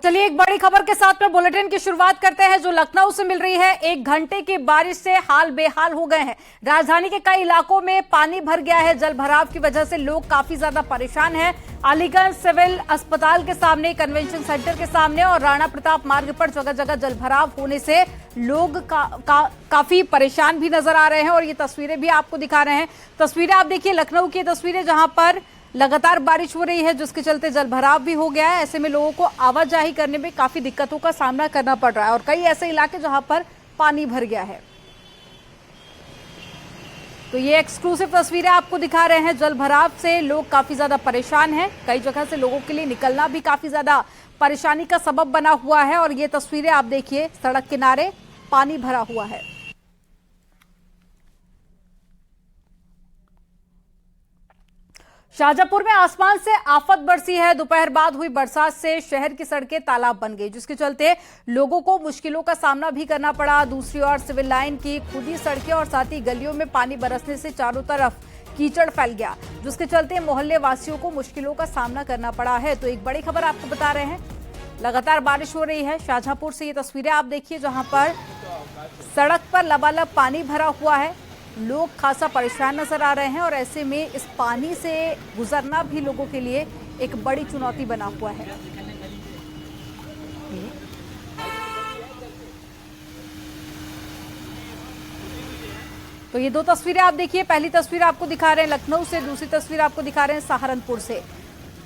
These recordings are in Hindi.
चलिए एक बड़ी खबर के साथ में बुलेटिन की शुरुआत करते हैं जो लखनऊ से मिल रही है। 1 घंटे की बारिश से हाल बेहाल हो गए हैं। राजधानी के कई इलाकों में पानी भर गया है। जल भराव की वजह से लोग काफी ज्यादा परेशान हैं। अलीगंज सिविल अस्पताल के सामने, कन्वेंशन सेंटर के सामने और राणा प्रताप मार्ग पर जगह जगह जल भराव होने से लोग काफी परेशान भी नजर आ रहे हैं। और ये तस्वीरें भी आपको दिखा रहे हैं। तस्वीरें आप देखिए, लखनऊ की तस्वीरें जहां पर लगातार बारिश हो रही है जिसके चलते जल भराव भी हो गया है। ऐसे में लोगों को आवाजाही करने में काफी दिक्कतों का सामना करना पड़ रहा है और कई ऐसे इलाके जहां पर पानी भर गया है। तो ये एक्सक्लूसिव तस्वीरें आपको दिखा रहे हैं। जल भराव से लोग काफी ज्यादा परेशान हैं। कई जगह से लोगों के लिए निकलना भी काफी ज्यादा परेशानी का सबब बना हुआ है। और ये तस्वीरें आप देखिए, सड़क किनारे पानी भरा हुआ है। शाहजहांपुर में आसमान से आफत बरसी है। दोपहर बाद हुई बरसात से शहर की सड़कें तालाब बन गई, जिसके चलते लोगों को मुश्किलों का सामना भी करना पड़ा। दूसरी ओर सिविल लाइन की खुदी सड़कें और साथ ही गलियों में पानी बरसने से चारों तरफ कीचड़ फैल गया, जिसके चलते मोहल्ले वासियों को मुश्किलों का सामना करना पड़ा है। तो एक बड़ी खबर आपको बता रहे हैं, लगातार बारिश हो रही है। शाहजहांपुर से ये तस्वीरें आप देखिए जहां पर सड़क पर लबालब पानी भरा हुआ है। लोग खासा परेशान नजर आ रहे हैं और ऐसे में इस पानी से गुजरना भी लोगों के लिए एक बड़ी चुनौती बना हुआ है। तो ये दो तस्वीरें आप देखिए, पहली तस्वीर आपको दिखा रहे हैं लखनऊ से, दूसरी तस्वीर आपको दिखा रहे हैं सहारनपुर से।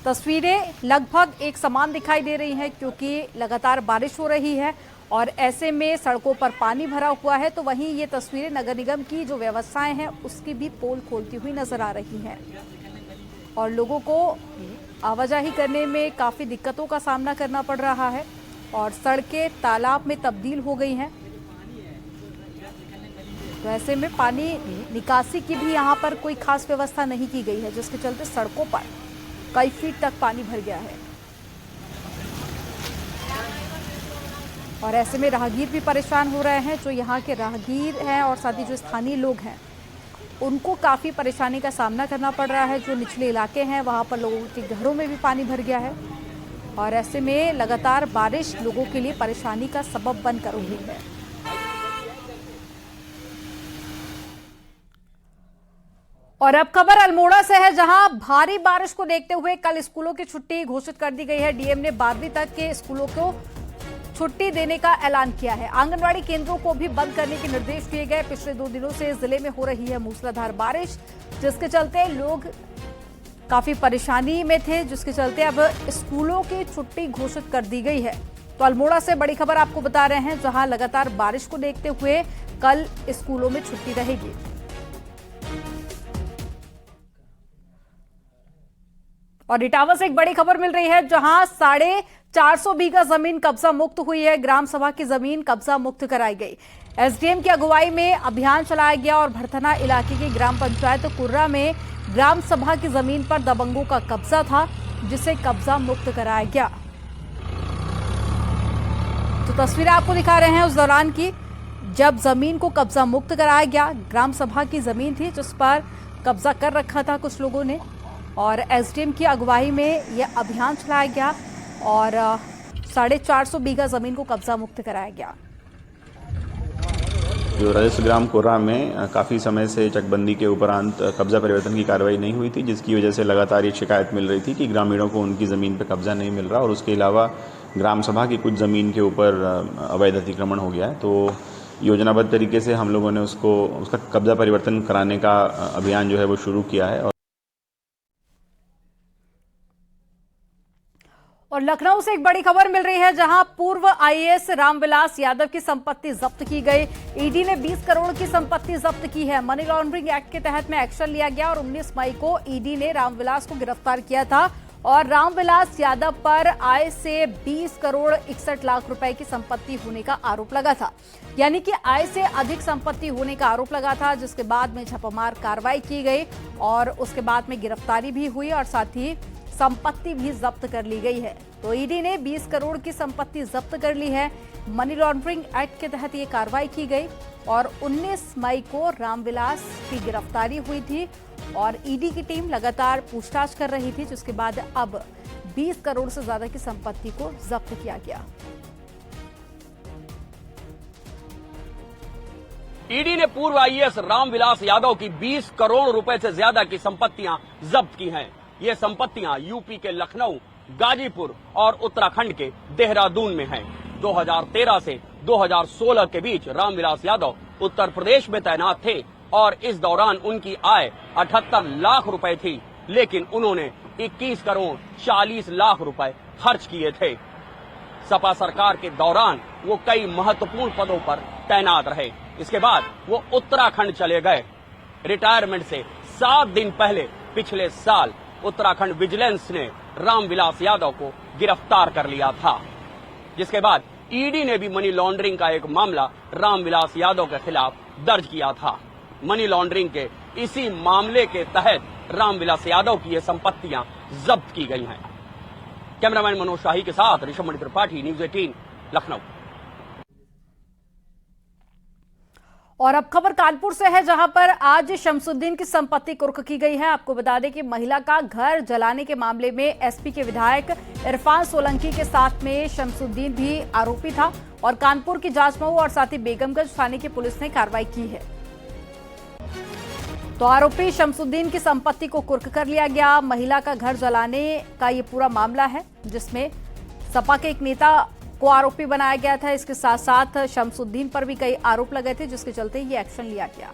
तस्वीरें लगभग एक समान दिखाई दे रही हैं क्योंकि लगातार बारिश हो रही है और ऐसे में सड़कों पर पानी भरा हुआ है। तो वहीं ये तस्वीरें नगर निगम की जो व्यवस्थाएं हैं उसकी भी पोल खोलती हुई नजर आ रही हैं और लोगों को आवाजाही करने में काफी दिक्कतों का सामना करना पड़ रहा है और सड़कें तालाब में तब्दील हो गई हैं। तो ऐसे में पानी निकासी की भी यहाँ पर कोई खास व्यवस्था नहीं की गई है, जिसके चलते सड़कों पर कई फीट तक पानी भर गया है। और ऐसे में राहगीर भी परेशान हो रहे हैं। जो यहाँ के राहगीर हैं और साथ ही जो स्थानीय लोग हैं उनको काफ़ी परेशानी का सामना करना पड़ रहा है। जो निचले इलाके हैं वहाँ पर लोगों के घरों में भी पानी भर गया है और ऐसे में लगातार बारिश लोगों के लिए परेशानी का सबब बनकर उभरी है। और अब खबर अल्मोड़ा से है, जहां भारी बारिश को देखते हुए कल स्कूलों की छुट्टी घोषित कर दी गई है। डीएम ने 12वीं तक के स्कूलों को छुट्टी देने का ऐलान किया है। आंगनवाड़ी केंद्रों को भी बंद करने के निर्देश दिए गए। पिछले 2 दिनों से जिले में हो रही है मूसलाधार बारिश, जिसके चलते लोग काफी परेशानी में थे, जिसके चलते अब स्कूलों की छुट्टी घोषित कर दी गई है। तो अल्मोड़ा से बड़ी खबर आपको बता रहे हैं, जहां लगातार बारिश को देखते हुए कल स्कूलों में छुट्टी रहेगी। और इटावा से एक बड़ी खबर मिल रही है, जहां 450 बीघा जमीन कब्जा मुक्त हुई है। ग्राम सभा की जमीन कब्जा मुक्त कराई गई। एसडीएम की अगुवाई में अभियान चलाया गया और भरथना इलाके की ग्राम पंचायत कुर्रा में ग्राम सभा की जमीन पर दबंगों का कब्जा था, जिसे कब्जा मुक्त कराया गया। तो तस्वीरें आपको दिखा रहे हैं उस दौरान की जब जमीन को कब्जा मुक्त कराया गया। ग्राम सभा की जमीन थी जिस पर कब्जा कर रखा था कुछ लोगों ने और एसडीएम की अगुवाई में यह अभियान चलाया गया और 450 बीघा जमीन को कब्जा मुक्त कराया गया। जो राजस्व ग्राम कोर्रा में काफ़ी समय से चकबंदी के उपरांत कब्जा परिवर्तन की कार्रवाई नहीं हुई थी, जिसकी वजह से लगातार ये शिकायत मिल रही थी कि ग्रामीणों को उनकी ज़मीन पर कब्जा नहीं मिल रहा और उसके अलावा ग्राम सभा की कुछ ज़मीन के ऊपर अवैध अतिक्रमण हो गया है। तो योजनाबद्ध तरीके से हम लोगों ने उसका कब्जा परिवर्तन कराने का अभियान जो है वो शुरू किया है। और लखनऊ से एक बड़ी खबर मिल रही है, जहां पूर्व आईएएस रामविलास यादव की संपत्ति जब्त की गई। ईडी ने 20 करोड़ की संपत्ति जब्त की है। मनी लॉन्ड्रिंग एक्ट के तहत में एक्शन लिया गया और 19 मई को ईडी ने रामविलास को गिरफ्तार किया था और रामविलास यादव पर आय से 20 करोड़ 61 लाख रुपए की संपत्ति होने का आरोप लगा था, यानी कि आय से अधिक संपत्ति होने का आरोप लगा था, जिसके बाद में छापामार कार्रवाई की गई और उसके बाद में गिरफ्तारी भी हुई और साथ ही संपत्ति भी जब्त कर ली गई है। तो ईडी ने 20 करोड़ की संपत्ति जब्त कर ली है। मनी लॉन्ड्रिंग एक्ट के तहत ये कार्रवाई की गई और 19 मई को रामविलास की गिरफ्तारी हुई थी और ईडी की टीम लगातार पूछताछ कर रही थी, जिसके बाद अब 20 करोड़ से ज्यादा की संपत्ति को जब्त किया गया। ईडी ने पूर्व आईएएस रामविलास यादव की 20 करोड़ रुपए से ज्यादा की संपत्तियां जब्त की हैं। ये संपत्तियां यूपी के लखनऊ, गाजीपुर और उत्तराखंड के देहरादून में हैं। 2013 से 2016 के बीच रामविलास यादव उत्तर प्रदेश में तैनात थे और इस दौरान उनकी आय 78 लाख रुपए थी, लेकिन उन्होंने 21 करोड़ 40 लाख रुपए खर्च किए थे। सपा सरकार के दौरान वो कई महत्वपूर्ण पदों पर तैनात रहे। इसके बाद वो उत्तराखंड चले गए। रिटायरमेंट से 7 दिन पहले पिछले साल उत्तराखंड विजिलेंस ने रामविलास यादव को गिरफ्तार कर लिया था, जिसके बाद ईडी ने भी मनी लॉन्ड्रिंग का एक मामला रामविलास यादव के खिलाफ दर्ज किया था। मनी लॉन्ड्रिंग के इसी मामले के तहत रामविलास यादव की ये संपत्तियां जब्त की गई हैं। कैमरामैन मनोज शाही के साथ ऋषभ त्रिपाठी, न्यूज 18 लखनऊ। और अब खबर कानपुर से है, जहां पर आज शमसुद्दीन की संपत्ति कुर्क की गई है। आपको बता दें कि महिला का घर जलाने के मामले में एसपी के विधायक इरफान सोलंकी के साथ में शमसुद्दीन भी आरोपी था और कानपुर की जांचमऊ और साथ ही बेगमगंज थाने की पुलिस ने कार्रवाई की है। तो आरोपी शमसुद्दीन की संपत्ति को कुर्क कर लिया गया। महिला का घर जलाने का ये पूरा मामला है, जिसमें सपा के एक नेता को आरोपी बनाया गया था। इसके साथ साथ शमसुद्दीन पर भी कई आरोप लगे थे, जिसके चलते ये एक्शन लिया गया।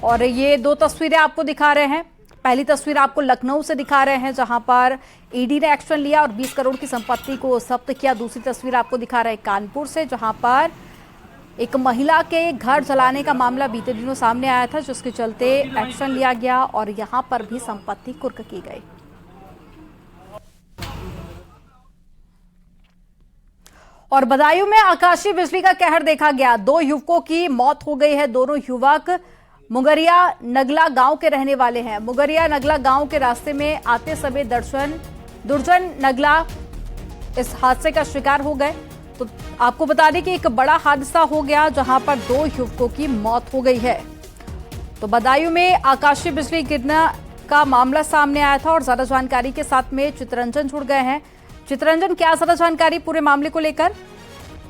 और ये दो तस्वीरें आपको दिखा रहे हैं। पहली तस्वीर आपको लखनऊ से दिखा रहे हैं, जहां पर ईडी ने एक्शन लिया और 20 करोड़ की संपत्ति को जब्त किया। दूसरी तस्वीर आपको दिखा रहे हैं कानपुर से, जहां पर एक महिला के घर जलाने का मामला बीते दिनों सामने आया था, जिसके चलते एक्शन लिया गया और यहां पर भी संपत्ति कुर्क की गई। और बदायूं में आकाशीय बिजली का कहर देखा गया। 2 युवकों की मौत हो गई है। दोनों युवक मुगरिया नगला गांव के रहने वाले हैं। मुगरिया नगला गांव के रास्ते में आते समय दुर्जन नगला इस हादसे का शिकार हो गए। तो आपको बता दें कि एक बड़ा हादसा हो गया, जहां पर 2 युवकों की मौत हो गई है। तो बदायूं में आकाशीय बिजली गिरने का मामला सामने आया था और ज्यादा जानकारी के साथ में चितरंजन जुड़ गए हैं। चितरंजन, क्या ज्यादा जानकारी पूरे मामले को लेकर?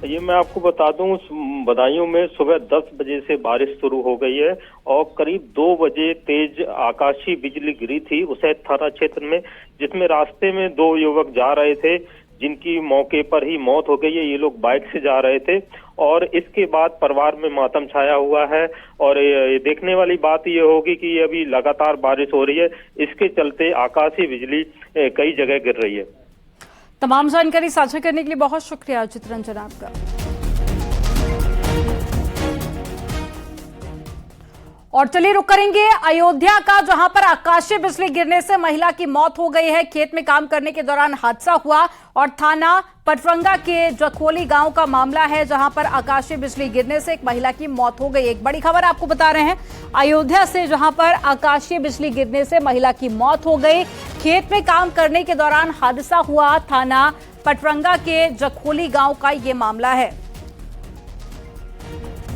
ये मैं आपको बता दूं, बदायूं में सुबह 10 बजे से बारिश शुरू हो गई है और करीब 2 बजे तेज आकाशीय बिजली गिरी थी उसैद थाना क्षेत्र में, जिसमें रास्ते में 2 युवक जा रहे थे, जिनकी मौके पर ही मौत हो गई है। ये लोग बाइक से जा रहे थे और इसके बाद परिवार में मातम छाया हुआ है। और ये देखने वाली बात ये होगी कि अभी लगातार बारिश हो रही है, इसके चलते आकाशीय बिजली कई जगह गिर रही है। तमाम जानकारी साझा करने के लिए बहुत शुक्रिया चितरंजन आपका। और चलिए रुक करेंगे अयोध्या का, जहां पर आकाशीय बिजली गिरने से महिला की मौत हो गई है। खेत में काम करने के दौरान हादसा हुआ और थाना पटरंगा के जखोली गांव का मामला है, जहां पर आकाशीय बिजली गिरने से एक महिला की मौत हो गई। एक बड़ी खबर आपको बता रहे हैं अयोध्या से, जहां पर आकाशीय बिजली गिरने से महिला की मौत हो गई। खेत में काम करने के दौरान हादसा हुआ। थाना पटरंगा के जखोली गांव का ये मामला है।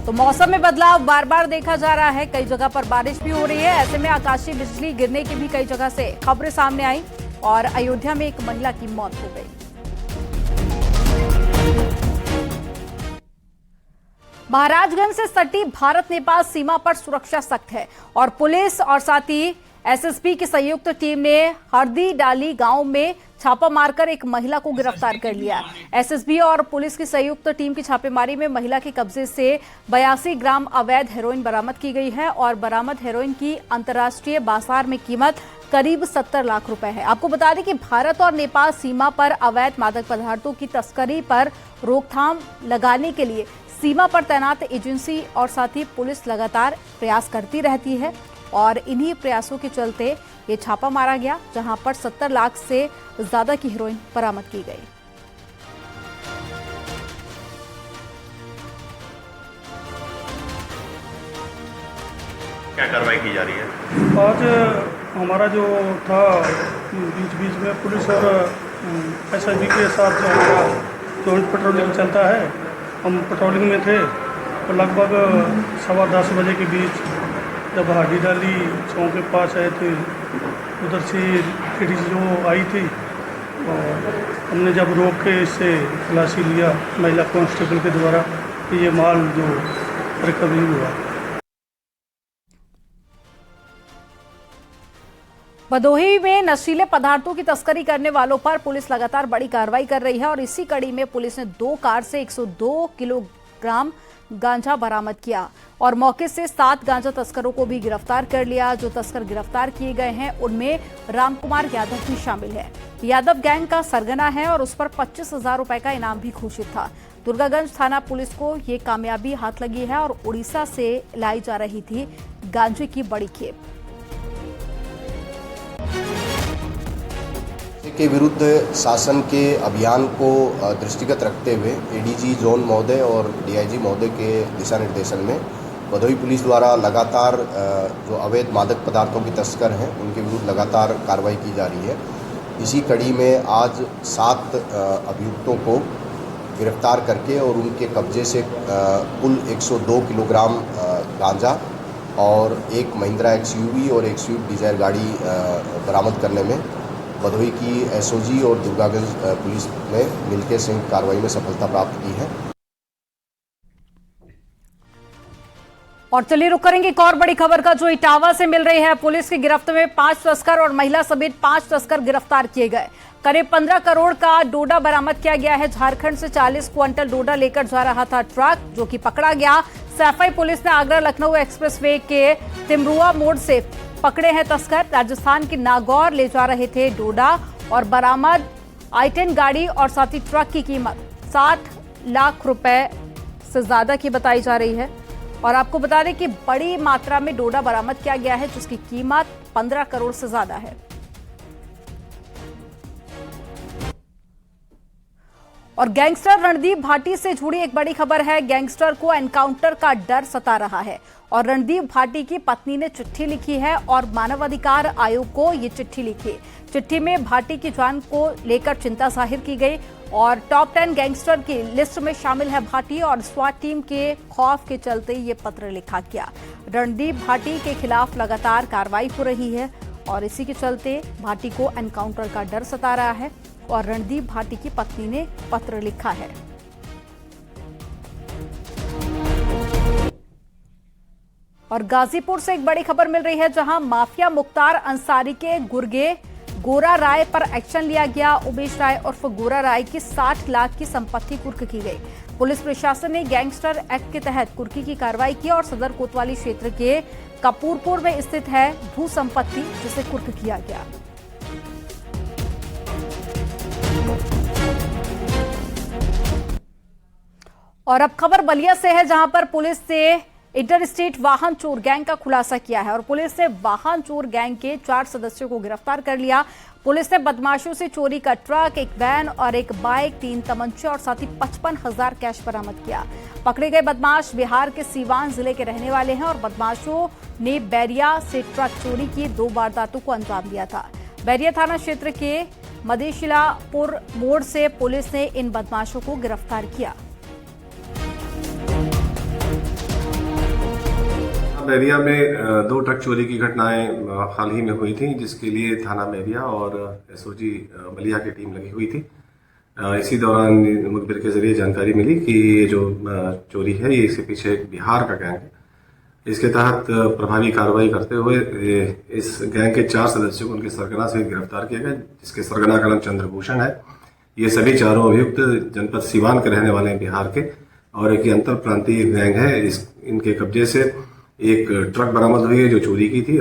तो मौसम में बदलाव बार बार देखा जा रहा है, कई जगह पर बारिश भी हो रही है। ऐसे में आकाशीय बिजली गिरने की भी कई जगह से खबरें सामने आई और अयोध्या में एक महिला की मौत हो गई। महाराजगंज से सटी भारत नेपाल सीमा पर सुरक्षा सख्त है और पुलिस और साथ ही एसएसबी की संयुक्त टीम ने हरदी डाली गांव में छापा मारकर एक महिला को गिरफ्तार कर लिया। एसएसबी और पुलिस की संयुक्त टीम की छापेमारी में महिला के कब्जे से 82 ग्राम अवैध हेरोइन बरामद की गई है और बरामद हेरोइन की अंतर्राष्ट्रीय बाजार में कीमत करीब 70 लाख रुपए है। आपको बता दें कि भारत और नेपाल सीमा पर अवैध मादक पदार्थों की तस्करी पर रोकथाम लगाने के लिए सीमा पर तैनात एजेंसी और साथ ही पुलिस लगातार प्रयास करती रहती है और इन्हीं प्रयासों के चलते ये छापा मारा गया, जहां पर 70 लाख से ज्यादा की हेरोइन बरामद की गई। क्या कार्रवाई की जा रही है? आज हमारा जो था बीच में पुलिस और एसआईबी के साथ जो हमारा जॉइंट पेट्रोलिंग चलता है, हम पेट्रोलिंग में थे लगभग 10:15 बजे के बीच जब हाडी डाली चौक के पास आए थे, उधर से लेडीज जो आई थी और हमने जब रोक के इससे तलाशी लिया महिला कांस्टेबल के द्वारा कि ये माल जो रिकवरी हुआ। भदोही में नशीले पदार्थों की तस्करी करने वालों पर पुलिस लगातार बड़ी कार्रवाई कर रही है और इसी कड़ी में पुलिस ने 2 कार से 102 किलोग्राम गांजा बरामद किया और मौके से 7 गांजा तस्करों को भी गिरफ्तार कर लिया। जो तस्कर गिरफ्तार किए गए हैं उनमें रामकुमार यादव भी शामिल है। यादव गैंग का सरगना है और उस पर 25,000 रुपए का इनाम भी घोषित था। दुर्गागंज थाना पुलिस को ये कामयाबी हाथ लगी है और उड़ीसा से लाई जा रही थी गांजे की बड़ी खेप। के विरुद्ध शासन के अभियान को दृष्टिगत रखते हुए एडीजी जोन महोदय और डीआईजी महोदय के दिशा निर्देशन में भदोही पुलिस द्वारा लगातार जो अवैध मादक पदार्थों के तस्कर हैं उनके विरुद्ध लगातार कार्रवाई की जा रही है। इसी कड़ी में आज 7 अभियुक्तों को गिरफ्तार करके और उनके कब्जे से कुल 102 किलोग्राम गांजा और एक महिंद्रा एक्सयूवी और एक स्विफ्ट डिजायर गाड़ी बरामद करने में भदोही की एसओजी और दुर्गागंज पुलिस ने मिलकर संयुक्त कार्रवाई में सफलता प्राप्त की है। और चलिए रुक करेंगे एक और बड़ी खबर का जो इटावा से मिल रही है। पुलिस की गिरफ्त में 5 तस्कर और महिला समेत 5 तस्कर गिरफ्तार किए गए। करीब 15 करोड़ का डोडा बरामद किया गया है। झारखंड से 40 क्विंटल डोडा लेकर जा रहा था ट्रक जो कि पकड़ा गया। सैफई पुलिस ने आगरा लखनऊ एक्सप्रेसवे के तिमरुआ मोड़ से पकड़े हैं तस्कर। राजस्थान के नागौर ले जा रहे थे डोडा और बरामद i10 गाड़ी और साथ ही ट्रक की कीमत 60 लाख रुपए से ज्यादा की बताई जा रही है। और आपको बता दें कि बड़ी मात्रा में डोडा बरामद किया गया है जिसकी कीमत 15 करोड़ से ज्यादा है। और गैंगस्टर रणदीप भाटी से जुड़ी एक बड़ी खबर है। गैंगस्टर को एनकाउंटर का डर सता रहा है और रणदीप भाटी की पत्नी ने चिट्ठी लिखी है और मानवाधिकार आयोग को ये चिट्ठी लिखी। चिट्ठी में भाटी की जान को लेकर चिंता जाहिर की गई और टॉप 10 गैंगस्टर की लिस्ट में शामिल है भाटी और स्वाट टीम के खौफ के चलते ये पत्र लिखा गया। रणदीप भाटी के खिलाफ लगातार कार्रवाई हो रही है और इसी के चलते भाटी को एनकाउंटर का डर सता रहा है और रणदीप भाटी की पत्नी ने पत्र लिखा है। और गाजीपुर से एक बड़ी खबर मिल रही है जहां माफिया मुख्तार अंसारी के गुर्गे गोरा राय पर एक्शन लिया गया। उमेश राय उर्फ गोरा राय की 60 लाख की संपत्ति कुर्क की गई। पुलिस प्रशासन ने गैंगस्टर एक्ट के तहत कुर्की की कार्रवाई की और सदर कोतवाली क्षेत्र के कपूरपुर में स्थित है भू संपत्ति जिसे कुर्क किया गया। और अब खबर बलिया से है जहां पर पुलिस ने इंटर स्टेट वाहन चोर गैंग का खुलासा किया है और पुलिस ने वाहन चोर गैंग के 4 सदस्यों को गिरफ्तार कर लिया। पुलिस ने बदमाशों से चोरी का ट्रक, एक वैन और एक बाइक, 3 तमंचे और साथ ही 55,000 कैश बरामद किया। पकड़े गए बदमाश बिहार के सीवान जिले के रहने वाले हैं और बदमाशों ने बैरिया से ट्रक चोरी की 2 वारदातों को अंजाम दिया था। बैरिया थाना क्षेत्र के मदेशिलापुर मोड़ से पुलिस ने इन बदमाशों को गिरफ्तार किया। बैरिया में 2 ट्रक चोरी की घटनाएं हाल ही में हुई थी जिसके लिए थाना बैरिया और एसओजी बलिया की टीम लगी हुई थी। इसी दौरान मुखबिर के जरिए जानकारी मिली कि ये जो चोरी है ये इसके पीछे एक बिहार का गैंग है। इसके तहत प्रभावी कार्रवाई करते हुए इस गैंग के 4 सदस्यों को उनके सरगना से गिरफ्तार किया गया जिसके सरगना का नाम चंद्रभूषण है। ये सभी चारों अभियुक्त जनपद सीवान के रहने वाले हैं बिहार के और एक अंतर प्रांतीय गैंग है। इनके कब्जे से एक ट्रक बरामद हुई है जो चोरी की थी।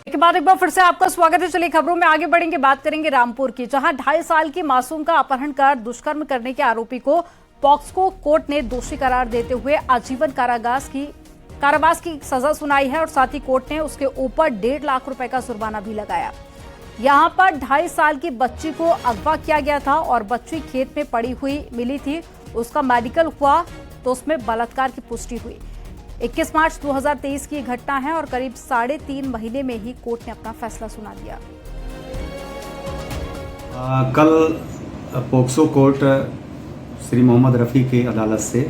के बाद एक बार फिर से आपका स्वागत है। चलिए खबरों में आगे बढ़ेंगे, बात करेंगे रामपुर की जहां 2.5 साल की मासूम का अपहरण कर दुष्कर्म करने के आरोपी को पॉक्सको कोर्ट ने दोषी करार देते हुए आजीवन कारावास की सजा सुनाई है और साथ ही कोर्ट ने उसके ऊपर 1.5 लाख रुपए का जुर्माना भी लगाया। यहां पर 2.5 साल की बच्ची को अगवा किया गया था और बच्ची खेत में पड़ी हुई मिली थी। उसका मेडिकल हुआ तो उसमें बलात्कार की पुष्टि हुई। 21 मार्च 2023 की घटना है और करीब 3.5 महीने में ही कोर्ट ने अपना फैसला सुना दिया। कल पोक्सो कोर्ट श्री मोहम्मद रफ़ी के अदालत से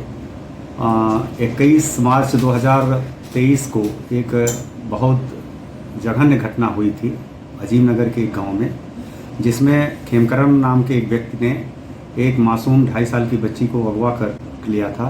21 मार्च 2023 को एक बहुत जघन्य घटना हुई थी अजीम नगर के एक गांव में, जिसमें खेमकरण नाम के एक व्यक्ति ने एक मासूम 2.5 साल की बच्ची को अगवा कर लिया था